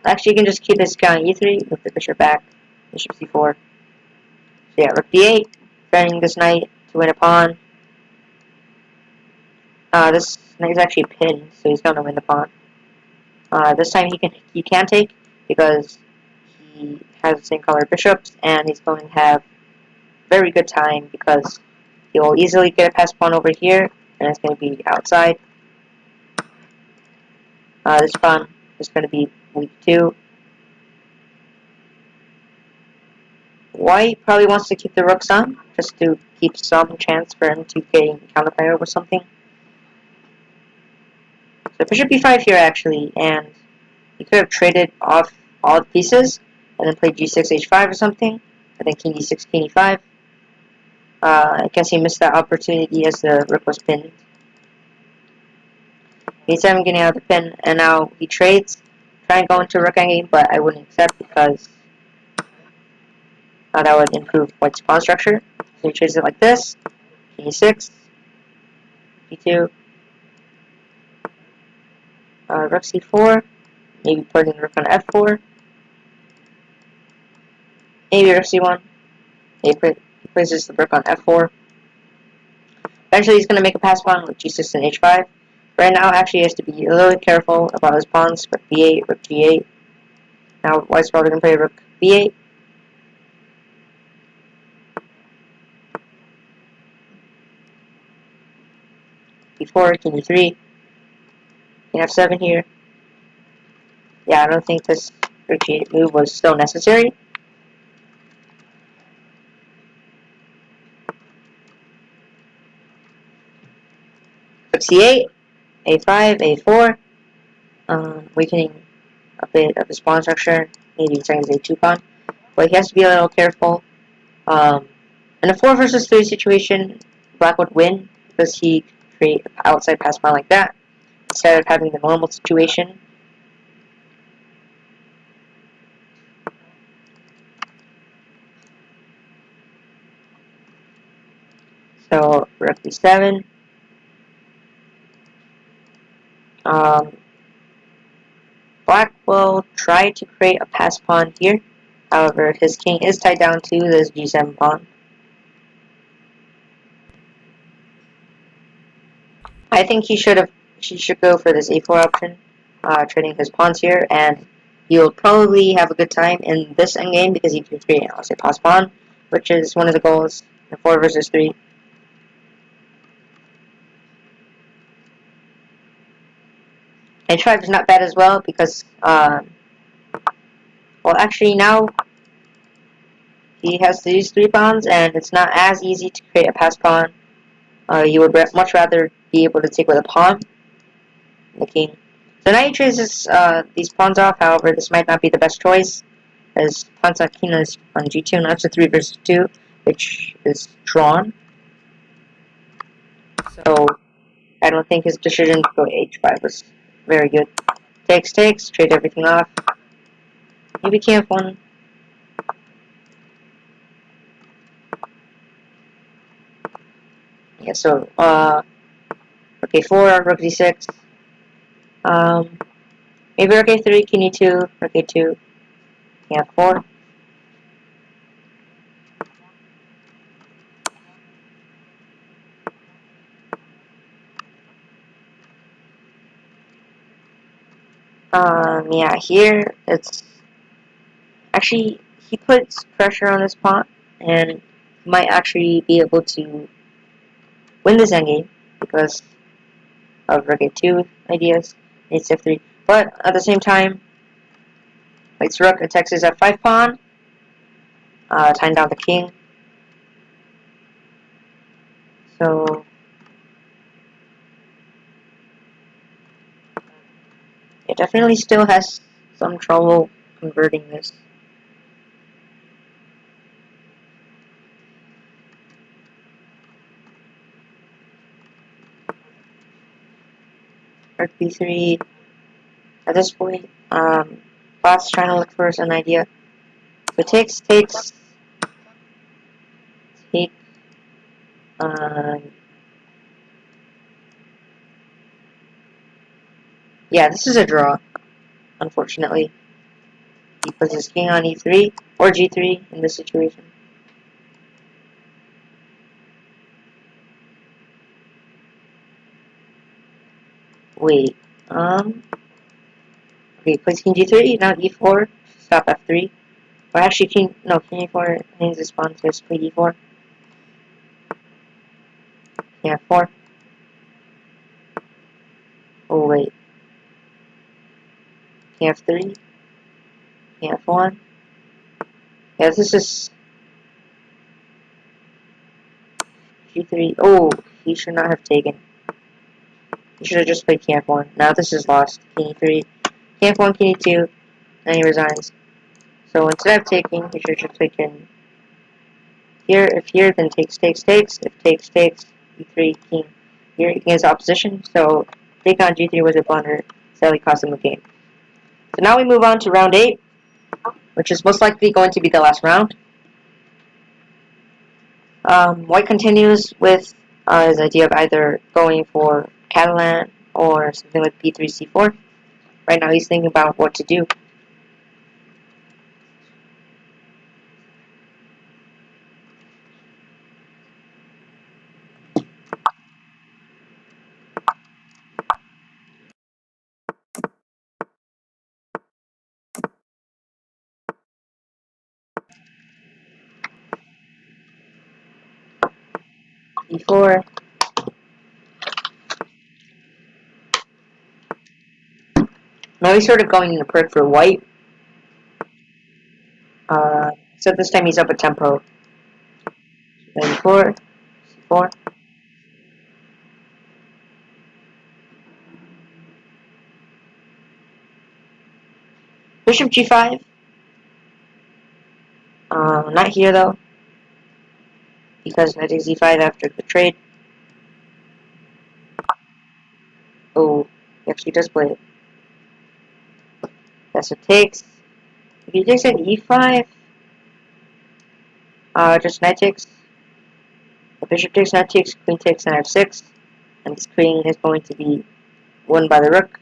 Actually, you can just keep this guy on e3, move the bishop back, bishop c4. So yeah, rook d8, defending this knight to win a pawn. This knight is actually pinned, so he's gonna win the pawn. This time he can take because he has the same color bishops, and he's going to have very good time because he will easily get a pass pawn over here, and it's going to be outside. This pawn is going to be weak too. White probably wants to keep the rooks on, just to keep some chance for him to gain counterfire or something. So bishop b5 here actually, and he could have traded off all the pieces, and then played g6, h5 or something, and then king d6, king e5. I guess he missed that opportunity as the rook was pinned. e7 getting out of the pin, and now he trades, try and go into rook endgame, but I wouldn't accept because that would improve white's pawn structure. So he trades it like this, king e6, d2, rook c4, maybe putting the rook on f4, maybe rook c1, he places the rook on f4. Eventually he's going to make a pass pawn with g6 and h5. Right now, actually, he has to be a little bit careful about his pawns. Rook b8, rook g8. Now, white's probably going to play rook b8. b4, king e3. King f7 here. Yeah, I don't think this rook g8 move was still necessary. Rook c8, a5, a4. Weakening a bit of his pawn structure. Maybe turning his a2 pawn. But he has to be a little careful. In a 4 versus 3 situation, black would win because he could create an outside pass pawn like that instead of having the normal situation. So rook b7. Black will try to create a pass pawn here. However, his king is tied down to this g7 pawn. I think he should go for this a4 option, trading his pawns here, and he'll probably have a good time in this endgame because he can create, I'll say, pass pawn, which is one of the goals in 4 versus 3. h5 is not bad as well because, well, actually now he has these 3 pawns, and it's not as easy to create a pass pawn. You would much rather be able to take with a pawn, the king. So now he trades these pawns off. However, this might not be the best choice, as pawns on king is on g2, and that's a 3 versus 2, which is drawn. So I don't think his decision to go to h5 was very good. Takes, trade everything off. Maybe king f1. Yeah, so rook a4, rook d6. Maybe rook a3, king e2, rook a2, king f4. Yeah, here it's actually he puts pressure on this pawn, and he might actually be able to win this endgame because of rook a2 ideas, knight f3. But at the same time, white's rook attacks his f5 pawn, tying down the king. So it definitely still has some trouble converting this. Rook b3. At this point, Bot's trying to look for an idea. But takes, take. Yeah, this is a draw, unfortunately. He puts his king on e3 or g3 in this situation. Wait, okay, plays king g3, now e4, stop f3. Well, actually, king e4 needs to respond to his play e4. King f4. Oh, wait. King f3, king f1. Yeah, this is g3. Oh, he should not have taken. He should have just played king f1. Now this is lost. King e3, king f1, king e2, and he resigns. So instead of taking, he should have just taken here. If here, then takes. If takes, e3, king. Here against opposition, so take on g3 was a blunder, sadly cost him the game. So now we move on to round 8, which is most likely going to be the last round. White continues with his idea of either going for Catalan or something like b3, c4. Right now he's thinking about what to do. e4. Now he's sort of going in a perk for white. So this time he's up a tempo. e4, c4. Bishop g5. Not here though, because knight takes e5 after the trade. Oh, he actually does play it. That's what takes. If he takes at e5, just knight takes. The bishop takes, knight takes, queen takes, and f6. And this queen is going to be won by the rook.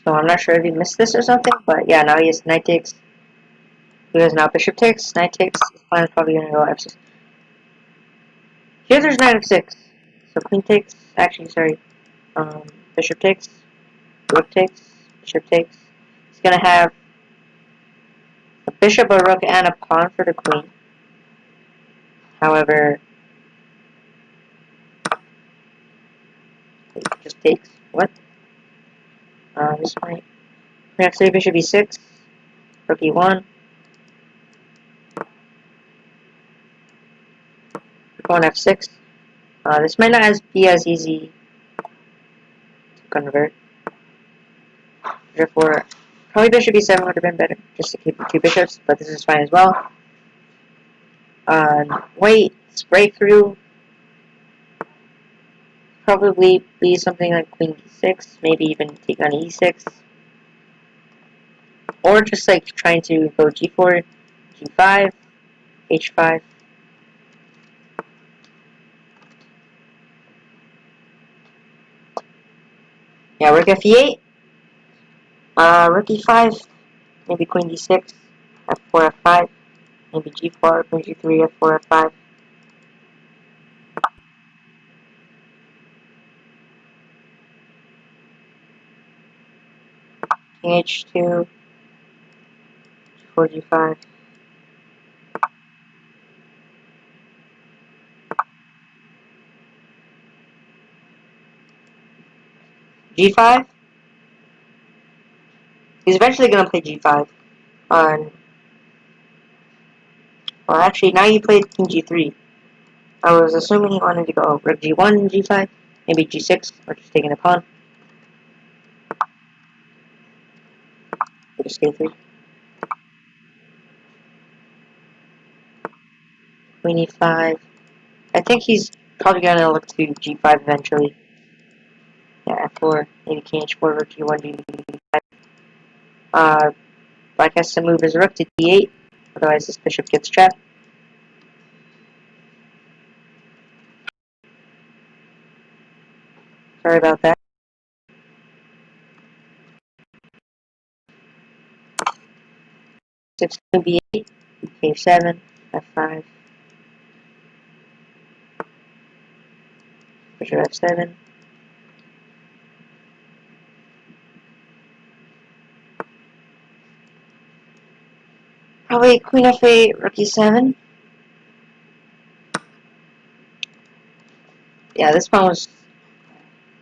So I'm not sure if he missed this or something, but yeah, now he has knight takes. He has now bishop takes, knight takes. His plan is probably going to go f6. Here there's knight f6. So queen takes, actually, sorry, bishop takes, rook takes, bishop takes. He's going to have a bishop, a rook, and a pawn for the queen. However, it just takes. What? This might. Queen f3, bishop e6, rook e1, pawn f6. This might not be as easy to convert. Therefore, probably bishop e7 would have been better, just to keep the two bishops, but this is fine as well. White's breakthrough probably be something like queen d6, maybe even take on e6, or just like trying to go g4, g5, h5. Yeah, rook f8, rook e5, maybe queen d6, f4, f5, maybe g4, queen g3, f4, f5. King h2, g4, g5. g5? He's eventually going to play g5. Well, actually, now he played king g3. I was assuming he wanted to go rook g1, g5, maybe g6, or just taking a pawn. Just k3. queen e5. I think he's probably gonna look to g5 eventually. Yeah, f4, maybe king h4, rook e1, d5. Black has to move his rook to d8, otherwise this bishop gets trapped. Sorry about that. 6 to b8, k7, f5, bishop f7. Probably queen f8, rook e7. Yeah, this pawn was...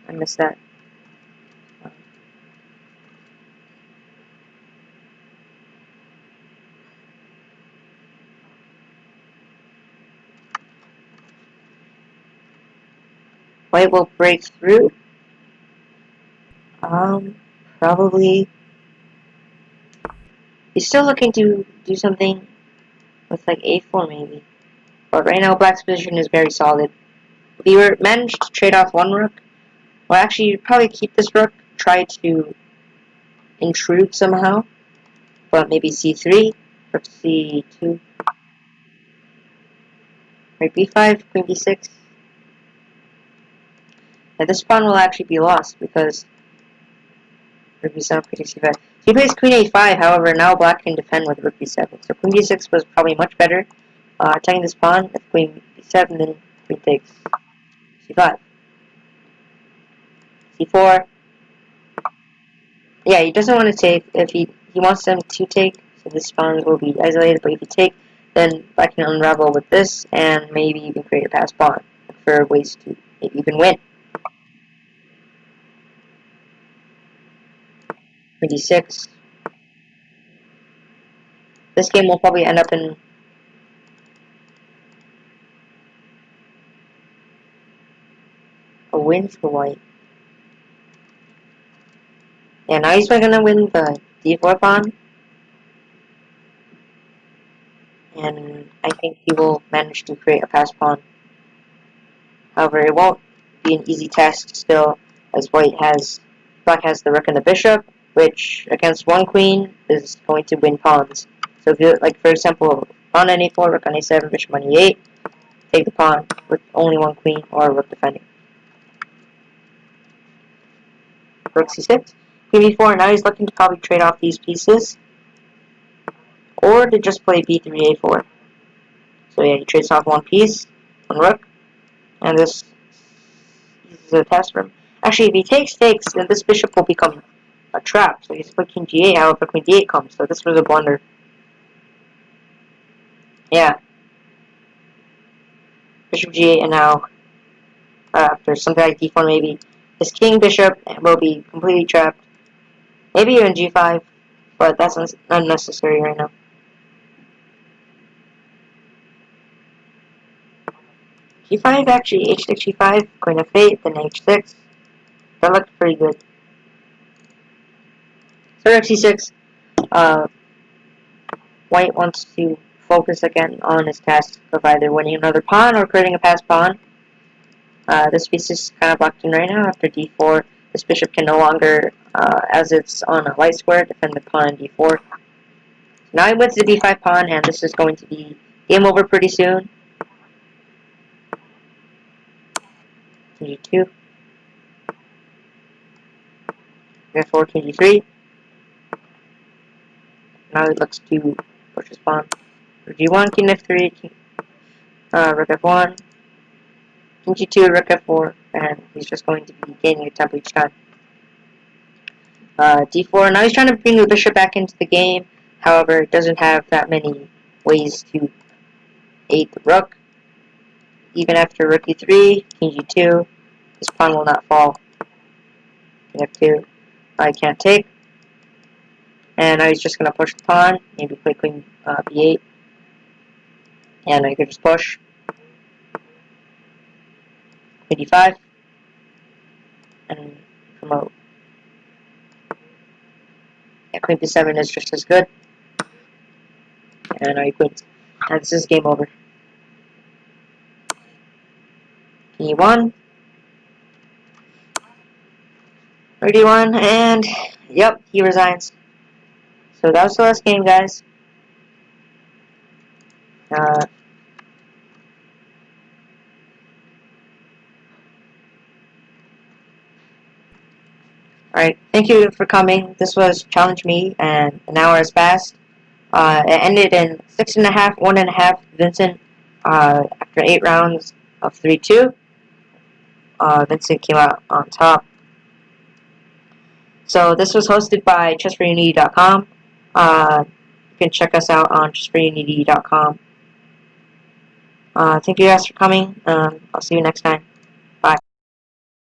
I missed that. White will break through. Probably... He's still looking to do something with like a4 maybe. But right now black's position is very solid. If he were managed to trade off one rook, well actually you'd probably keep this rook, try to intrude somehow. But maybe c3, rook c2, right b5, queen b6. Now this pawn will actually be lost because rook b7, queen c5. He plays queen a5, however now black can defend with rook b7. So queen b6 was probably much better. Attacking this pawn with queen b7, then queen takes c5. c4. Yeah, he doesn't want to take. If he wants them to take, so this pawn will be isolated. But if you take, then I can unravel with this, and maybe even create a pass pawn for ways to maybe even win. Queen d6. This game will probably end up in a win for white. Yeah, now he's gonna win the d4 pawn, and I think he will manage to create a pass pawn. However, it won't be an easy task still, as black has the rook and the bishop, which against one queen is going to win pawns. So if you, like for example, pawn on a4, rook on a7, bishop on e8, take the pawn with only one queen or rook defending. Rook c6, queen b4, now he's looking to probably trade off these pieces, or to just play b3, a4. So yeah, he trades off one piece, one rook, and this is a test for him. Actually, if he takes, then this bishop will become a trap. So he's put king g8, however queen d8 comes. So this was a blunder. Yeah. Bishop g8, and now after something like d4 maybe, this king bishop will be completely trapped. Maybe even g5, but that's unnecessary right now. g5 actually, h6, g5, queen f8, then h6. That looked pretty good. So rook c6, white wants to focus again on his task of either winning another pawn or creating a pass pawn. This piece is kind of blocked in right now after d4. This bishop can no longer, as it's on a white square, defend the pawn on d4. So now he wins the d5 pawn, and this is going to be game over pretty soon. King g2, f4, king g3. Now he looks to push his pawn. Rook g1, king f3, rook f1, king g2, rook f4, and he's just going to be gaining a tempo each time. d4. Now he's trying to bring the bishop back into the game. However, it doesn't have that many ways to aid the rook. Even after rook e3, king g2, this pawn will not fall. King f2, I can't take. And now he's just going to push the pawn, maybe play queen b8. And now you can just push. Queen d5. And promote. Yeah, queen b7 is just as good. And now you queen. And this is game over. He won. 3-1, and yep, he resigns. So that was the last game, guys. Alright, thank you for coming. This was Challenge Me, and an hour has passed. It ended in 6.5, 1.5. Vincent, after 8 rounds of 3-2. Vincent came out on top. So this was hosted by Chess4Unity.com. You can check us out on Chess4Unity.com. Thank you guys for coming. I'll see you next time.